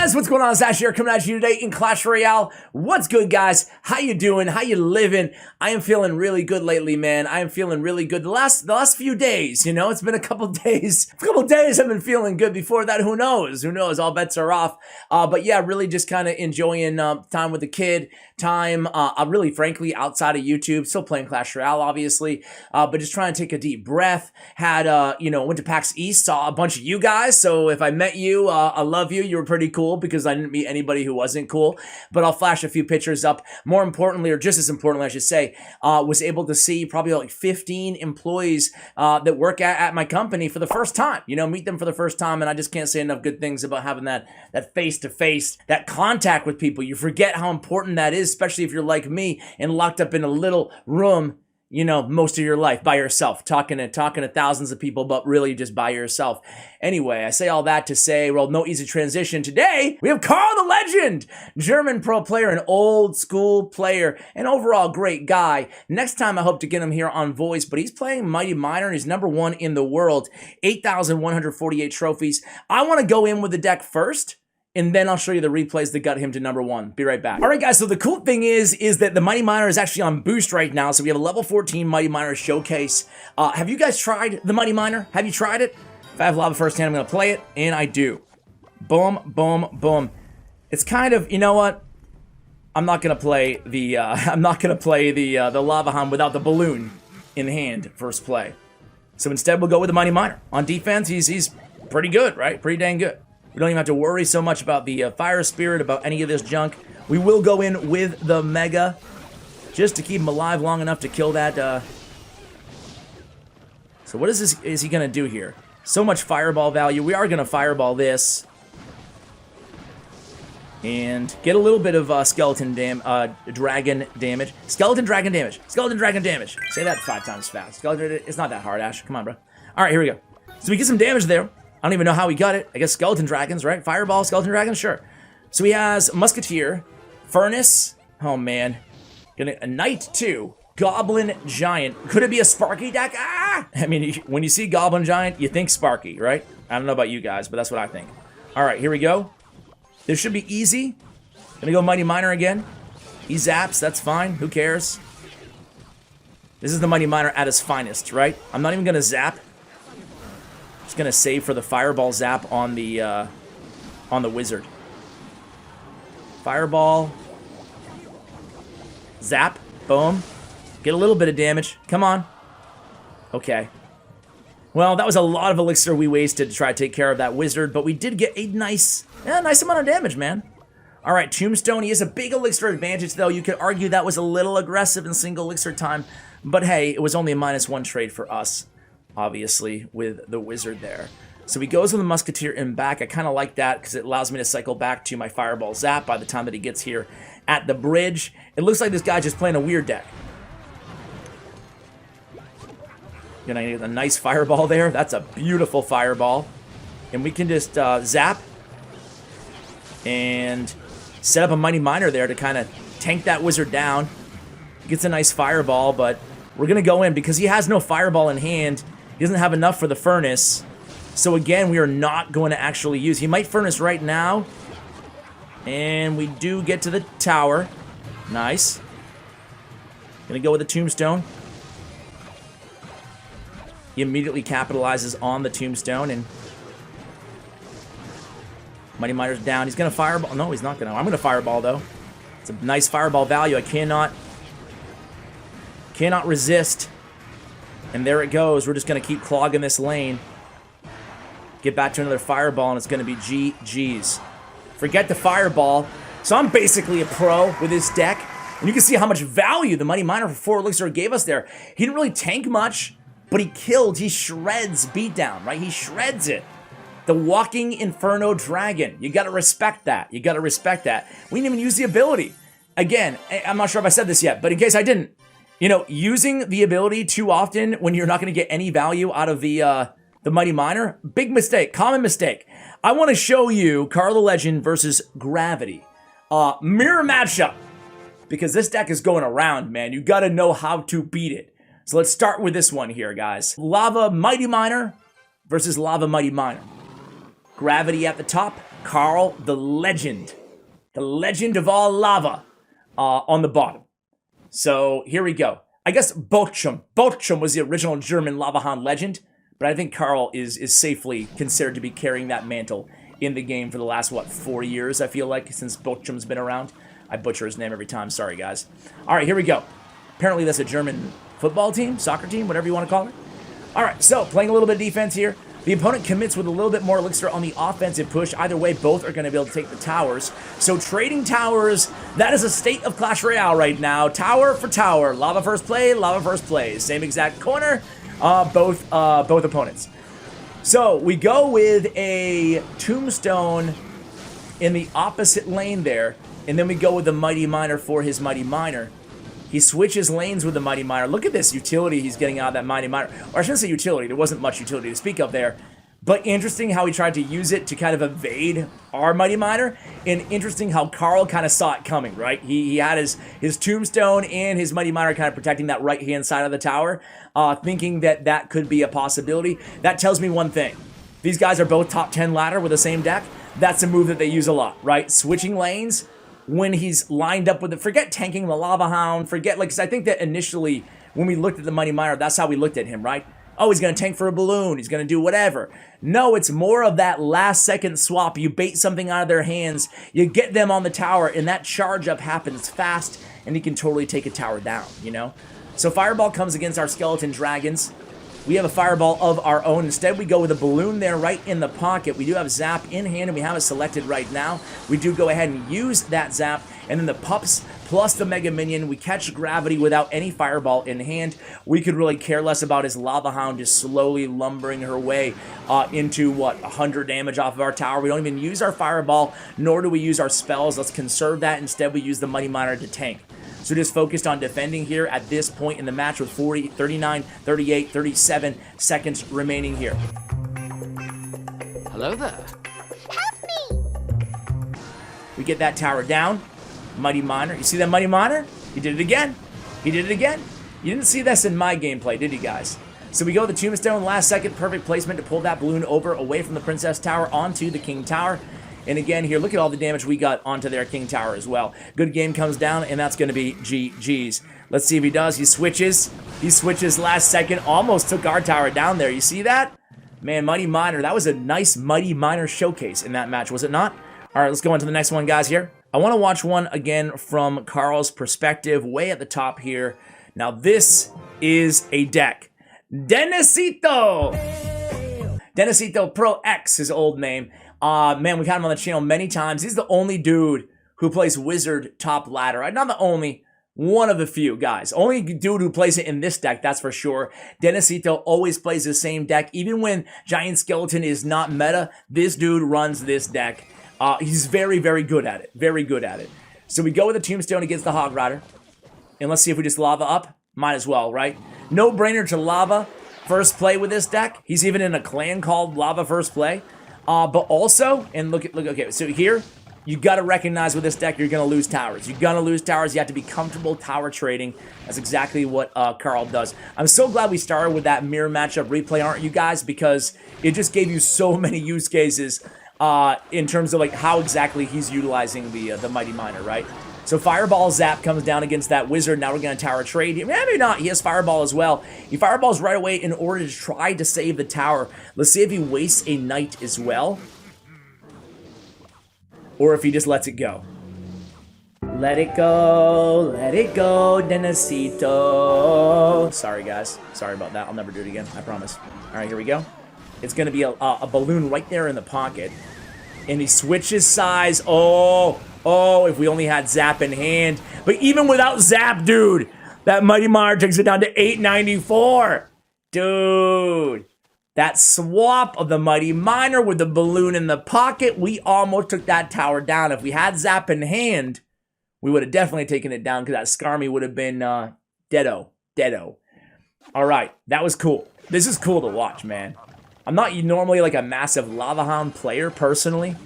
guys, what's going on? It's Ash here coming at you today in Clash Royale. What's good, guys? How you doing? How you living? I am feeling really good lately, man. I am feeling really good. The last few days, you know, it's been a couple days. A couple days I've been feeling good. Before that, who knows? Who knows? All bets are off. But yeah, really just kind of enjoying time with the kid. Time, really, frankly, outside of YouTube. Still playing Clash Royale, obviously. But just trying to take a deep breath. Had, went to PAX East, saw a bunch of you guys. So if I met you, I love you. You were pretty cool because I didn't meet anybody who wasn't cool. But I'll flash a few pictures up. More importantly, or just as importantly, I should say, was able to see probably like 15 employees that work at my company for the first time. You know, meet them for the first time. And I just can't say enough good things about having that face-to-face, that contact with people. You forget how important that is, especially if you're like me and locked up in a little room, you know, most of your life by yourself, talking to thousands of people, but really just by yourself. Anyway, I say all that to say, well, no easy transition. Today, we have Carl the Legend, German pro player, an old school player, an overall great guy. Next time, I hope to get him here on voice, but he's playing Mighty Miner, and he's #1 in the world, 8,148 trophies. I want to go in with the deck first, and then I'll show you the replays that got him to #1. Be right back. All right, guys, so the cool thing is that the Mighty Miner is actually on boost right now. So we have a level 14 Mighty Miner showcase. Have you guys tried the Mighty Miner? Have you tried it? If I have lava firsthand, I'm going to play it, and I do. Boom, boom, boom. It's kind of, you know what? I'm not going to play the the Lava Hound without the balloon in hand first play. So instead, we'll go with the Mighty Miner. On defense, he's pretty good, right? Pretty dang good. We don't even have to worry so much about the Fire Spirit, about any of this junk. We will go in with the Mega, just to keep him alive long enough to kill that. So what is he going to do here? So much Fireball value. We are going to Fireball this. And get a little bit of Skeleton Dragon damage. Skeleton Dragon damage. Skeleton Dragon damage. Say that 5 times fast. Skeleton, it's not that hard, Ash. Come on, bro. All right, here we go. So we get some damage there. I don't even know how he got it. I guess Skeleton Dragons, right? Fireball, Skeleton Dragons, sure. So he has Musketeer, Furnace. Oh, man. A Knight, too. Goblin Giant. Could it be a Sparky deck? Ah! I mean, when you see Goblin Giant, you think Sparky, right? I don't know about you guys, but that's what I think. All right, here we go. This should be easy. Gonna go Mighty Miner again. He zaps, that's fine. Who cares? This is the Mighty Miner at his finest, right? I'm not even gonna zap. Just gonna save for the Fireball zap on the Wizard. Fireball. Zap. Boom. Get a little bit of damage. Come on. Okay. Well, that was a lot of elixir we wasted to try to take care of that Wizard, but we did get a nice amount of damage, man. All right, Tombstone. He has a big elixir advantage, though. You could argue that was a little aggressive in single elixir time, but hey, it was only a -1 trade for us, obviously, with the Wizard there. So he goes with the Musketeer in back. I kind of like that because it allows me to cycle back to my Fireball Zap by the time that he gets here at the bridge. It looks like this guy's just playing a weird deck. Gonna get a nice Fireball there. That's a beautiful Fireball. And we can just zap and set up a Mighty Miner there to kind of tank that Wizard down. Gets a nice Fireball, but we're going to go in because he has no Fireball in hand. He doesn't have enough for the Furnace. So again, we are not going to actually use. He might Furnace right now. And we do get to the tower. Nice. Going to go with the Tombstone. He immediately capitalizes on the Tombstone, and Mighty Miner's down. He's going to Fireball. No, he's not going to. I'm going to Fireball, though. It's a nice Fireball value. I cannot resist. And there it goes. We're just going to keep clogging this lane. Get back to another Fireball, and it's going to be GG's. Forget the Fireball. So I'm basically a pro with this deck. And you can see how much value the Mighty Miner for 4 elixir gave us there. He didn't really tank much, but he shreds beatdown, right? He shreds it. The Walking Inferno Dragon. You got to respect that. You got to respect that. We didn't even use the ability. Again, I'm not sure if I said this yet, but in case I didn't, you know, using the ability too often when you're not going to get any value out of the Mighty Miner, big mistake, common mistake. I want to show you Carl the Legend versus Gravity. Mirror matchup. Because this deck is going around, man. You got to know how to beat it. So let's start with this one here, guys. Lava Mighty Miner versus Lava Mighty Miner. Gravity at the top, Carl, the legend of all lava, on the bottom. So here we go. I guess Bochum was the original German Lava Hound legend, but I think Carl is safely considered to be carrying that mantle in the game for the last, what, 4 years, I feel like, since Bochum's been around. I butcher his name every time. Sorry, guys. All right, here we go. Apparently that's a German football team, soccer team, whatever you want to call it. All right, so playing a little bit of defense here. The opponent commits with a little bit more elixir on the offensive push. Either way, both are going to be able to take the towers. So trading towers, that is a state of Clash Royale right now. Tower for tower. Lava first play, lava first play. Same exact corner, both opponents. So we go with a tombstone in the opposite lane there. And then we go with the Mighty Miner for his Mighty Miner. He switches lanes with the Mighty Miner. Look at this utility he's getting out of that Mighty Miner. Or I shouldn't say utility. There wasn't much utility to speak of there. But interesting how he tried to use it to kind of evade our Mighty Miner. And interesting how Carl kind of saw it coming, right? He had his tombstone and his Mighty Miner kind of protecting that right-hand side of the tower, thinking that that could be a possibility. That tells me one thing. These guys are both top 10 ladder with the same deck. That's a move that they use a lot, right? Switching lanes when he's lined up with it. Forget tanking the Lava Hound. Forget, like, 'cause I think that initially when we looked at the Mighty Miner, that's how we looked at him, right? Oh, he's going to tank for a balloon. He's going to do whatever. No, it's more of that last second swap. You bait something out of their hands. You get them on the tower, and that charge up happens fast, and he can totally take a tower down, you know? So Fireball comes against our Skeleton Dragons. We have a Fireball of our own. Instead, we go with a balloon there right in the pocket. We do have Zap in hand, and we have it selected right now. We do go ahead and use that Zap, and then the Pups plus the Mega Minion. We catch Gravity without any Fireball in hand. We could really care less about his Lava Hound just slowly lumbering her way into, what, 100 damage off of our tower. We don't even use our Fireball, nor do we use our spells. Let's conserve that. Instead, we use the Mighty Miner to tank. So just focused on defending here at this point in the match with 40, 39, 38, 37 seconds remaining here. Hello there. Help me! We get that tower down. Mighty Miner. You see that Mighty Miner? He did it again. He did it again. You didn't see this in my gameplay, did you guys? So we go with the Tombstone last second. Perfect placement to pull that balloon over away from the Princess Tower onto the King Tower. And again here, look at all the damage we got onto their King Tower as well. Good game comes down, and that's going to be GG's. Let's see if he does. He switches. He switches last second. Almost took our tower down there. You see that? Man, Mighty Miner. That was a nice Mighty Miner showcase in that match, was it not? All right, let's go on to the next one, guys, here. I want to watch one again from Carl's perspective, way at the top here. Now, this is a deck. Denacito! Denacito Pro X, his old name. Man, we've had him on the channel many times. He's the only dude who plays Wizard top ladder. Right? Not the only, one of the few guys. Only dude who plays it in this deck, that's for sure. Denacito always plays the same deck. Even when Giant Skeleton is not meta, this dude runs this deck. He's very, very good at it. Very good at it. So we go with the Tombstone against the Hog Rider. And let's see if we just lava up. Might as well, right? No brainer to lava first play with this deck. He's even in a clan called Lava First Play. But also, and look, okay, so here, you got to recognize with this deck, you're going to lose towers. You're going to lose towers. You have to be comfortable tower trading. That's exactly what Carl does. I'm so glad we started with that mirror matchup replay, aren't you guys? Because it just gave you so many use cases in terms of like how exactly he's utilizing the Mighty Miner, right? So Fireball Zap comes down against that Wizard. Now we're going to tower trade. Maybe not. He has Fireball as well. He Fireballs right away in order to try to save the tower. Let's see if he wastes a Knight as well. Or if he just lets it go. Let it go, Denacito. Sorry, guys. Sorry about that. I'll never do it again. I promise. All right, here we go. It's going to be a balloon right there in the pocket. And he switches size. Oh, if we only had Zap in hand. But even without Zap, dude, that Mighty Miner takes it down to 894. Dude, that swap of the Mighty Miner with the balloon in the pocket, we almost took that tower down. If we had Zap in hand, we would have definitely taken it down because that Skarmy would have been deado. All right, that was cool. This is cool to watch, man. I'm not normally like a massive Lava Hound player personally,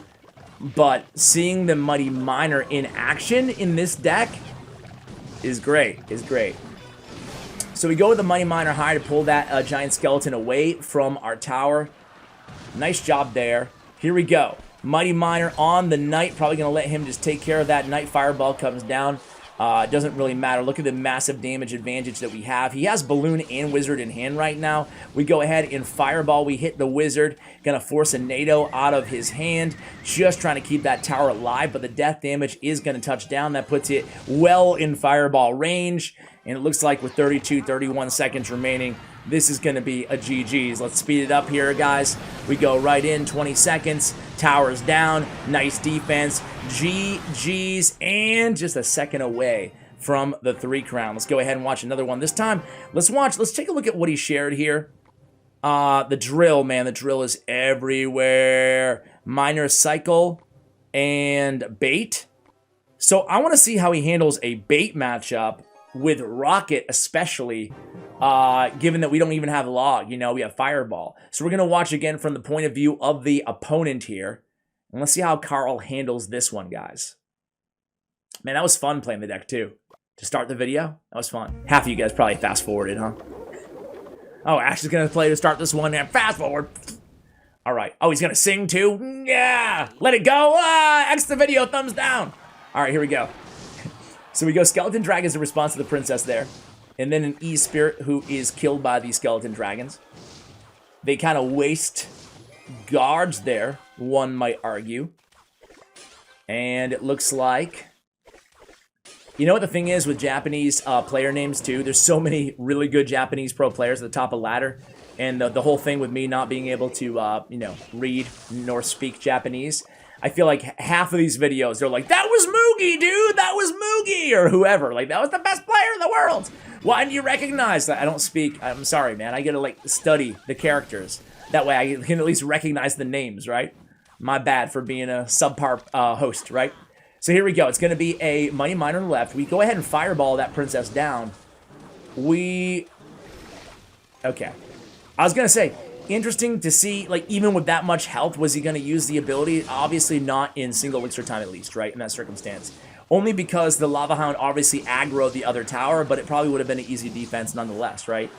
but seeing the Mighty Miner in action in this deck is great, So we go with the Mighty Miner high to pull that Giant Skeleton away from our tower. Nice job there. Here we go. Mighty Miner on the Knight. Probably going to let him just take care of that. Knight Fireball comes down. It doesn't really matter. Look at the massive damage advantage that we have. He has Balloon and Wizard in hand right now. We go ahead and Fireball. We hit the Wizard. Going to force a NATO out of his hand. Just trying to keep that tower alive, but the death damage is going to touch down. That puts it well in Fireball range. And it looks like with 32, 31 seconds remaining, this is going to be a GG's. Let's speed it up here, guys. We go right in, 20 seconds. Towers down. Nice defense. GG's. And just a second away from the 3 crown. Let's go ahead and watch another one. This time, let's take a look at what he shared here. The drill, man. The drill is everywhere. Miner cycle and bait. So I want to see how he handles a bait matchup with Rocket, especially, given that we don't even have Log, you know, we have Fireball. So we're going to watch again from the point of view of the opponent here. And let's see how Carl handles this one, guys. Man, that was fun playing the deck, too. To start the video, that was fun. Half of you guys probably fast-forwarded, huh? Oh, Ash is going to play to start this one and fast-forward. All right. Oh, he's going to sing, too? Yeah! Let it go! X the video, thumbs down! All right, here we go. So we go Skeleton Dragons in response to the Princess there. And then an E-Spirit who is killed by these Skeleton Dragons. They kind of waste guards there, one might argue. And it looks like... You know what the thing is with Japanese player names, too? There's so many really good Japanese pro players at the top of the ladder. And the whole thing with me not being able to, you know, read nor speak Japanese... I feel like half of these videos, they're like, that was Moogie, dude! That was Moogie! Or whoever. Like, that was the best player in the world! Why didn't you recognize that? I don't speak. I'm sorry, man. I gotta, like, study the characters. That way I can at least recognize the names, right? My bad for being a subpar host, right? So here we go. It's gonna be a Mighty Miner on the left. We go ahead and Fireball that Princess down. Okay. I was gonna say... Interesting to see, like, even with that much health, was he going to use the ability? Obviously not in single elixir time at least, right, in that circumstance. Only because the Lava Hound obviously aggroed the other tower, but it probably would have been an easy defense nonetheless, right?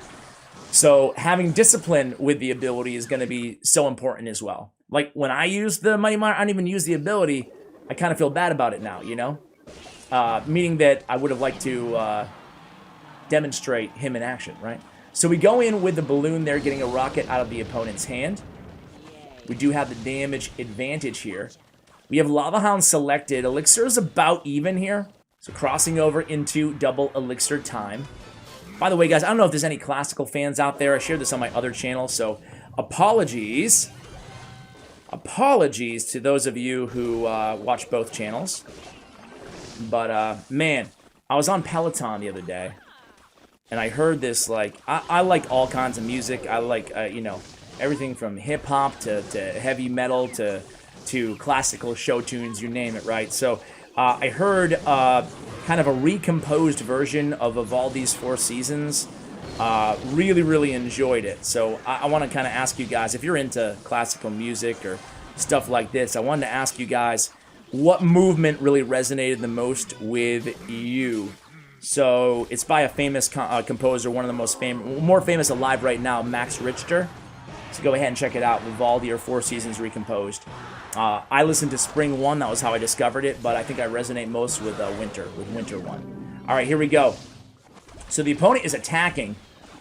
So having discipline with the ability is going to be so important as well. Like, when I use the Mighty Miner, I don't even use the ability. I kind of feel bad about it now, you know? Meaning that I would have liked to demonstrate him in action, right? So we go in with the balloon there, getting a rocket out of the opponent's hand. We do have the damage advantage here. We have Lava Hound selected. Elixir is about even here. So crossing over into double elixir time. By the way, guys, I don't know if there's any classical fans out there. I shared this on my other channel, so apologies. Apologies to those of you who watch both channels. But, man, I was on Peloton the other day. And I heard this, like, I like all kinds of music. I like, you know, everything from hip-hop to heavy metal to classical show tunes, you name it, right? So I heard kind of a recomposed version of Vivaldi's Four Seasons. Really, really enjoyed it. So I want to kind of ask you guys, if you're into classical music or stuff like this, I wanted to ask you guys, what movement really resonated the most with you? So it's by a famous composer, one of the most more famous alive right now, Max Richter. So go ahead and check it out, Vivaldi or Four Seasons Recomposed. I listened to Spring 1, that was how I discovered it, but I think I resonate most with Winter 1. All right, here we go. So the opponent is attacking.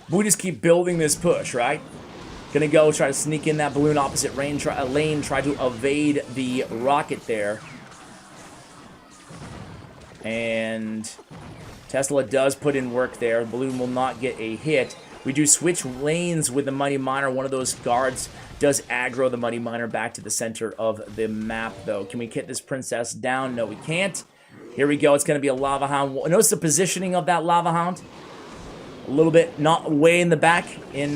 We just keep building this push, right? Gonna go try to sneak in that balloon opposite lane, try to evade the rocket there. And Tesla does put in work there. Balloon will not get a hit. We do switch lanes with the Mighty Miner. One of those guards does aggro the Mighty Miner back to the center of the map, though. Can we get this Princess down? No, we can't. Here we go. It's going to be a Lava Hound. Notice the positioning of that Lava Hound. A little bit not way in the back in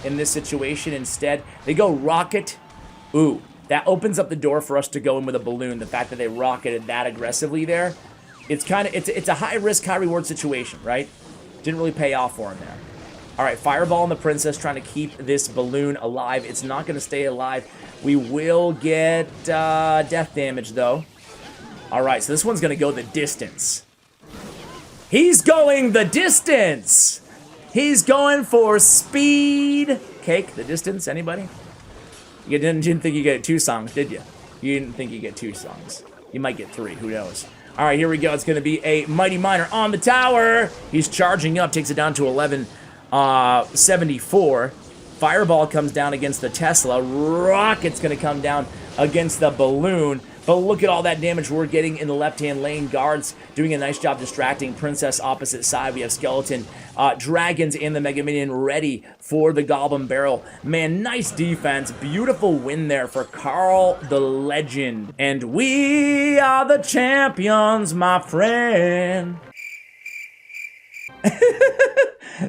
this situation. Instead, they go Rocket. Ooh, that opens up the door for us to go in with a balloon. The fact that they rocketed that aggressively there. It's kind of, it's a high risk, high reward situation, right? Didn't really pay off for him there. All right, Fireball and the Princess trying to keep this balloon alive. It's not going to stay alive. We will get death damage, though. All right, so this one's going to go the distance. He's going the distance. He's going for speed. Cake, the distance, anybody? You didn't think you get 2 songs, did you? You didn't think you'd get 2 songs. You might get 3, who knows. All right, here we go. It's going to be a Mighty Miner on the tower. He's charging up, takes it down to 1174. Fireball comes down against the Tesla. Rocket's going to come down against the balloon. But look at all that damage we're getting in the left-hand lane. Guards doing a nice job distracting. Princess opposite side. We have Skeleton, Dragons, and the Mega Minion ready for the Goblin Barrel. Man, nice defense. Beautiful win there for Carl the Legend. And we are the champions, my friend.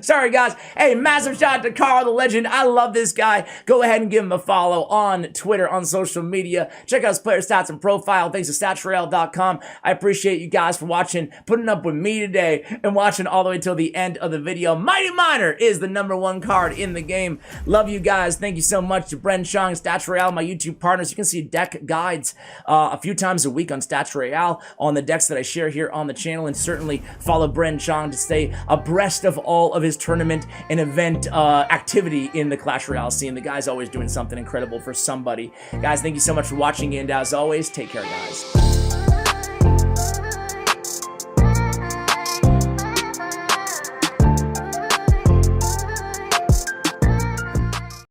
Sorry, guys. Hey, massive shout out to Carl the Legend. I love this guy. Go ahead and give him a follow on Twitter, on social media. Check out his player stats and profile. Thanks to StatsRoyale.com. I appreciate you guys for watching, putting up with me today, and watching all the way till the end of the video. Mighty Miner is the #1 card in the game. Love you guys. Thank you so much to Bren Chong, Stats Royale, my YouTube partners. You can see deck guides a few times a week on Stats Royale on the decks that I share here on the channel, and certainly follow Bren Chong to stay abreast of all of his tournament and event activity in the Clash Royale scene. The guy's always doing something incredible for somebody. Guys, thank you so much for watching, and as always, take care, guys.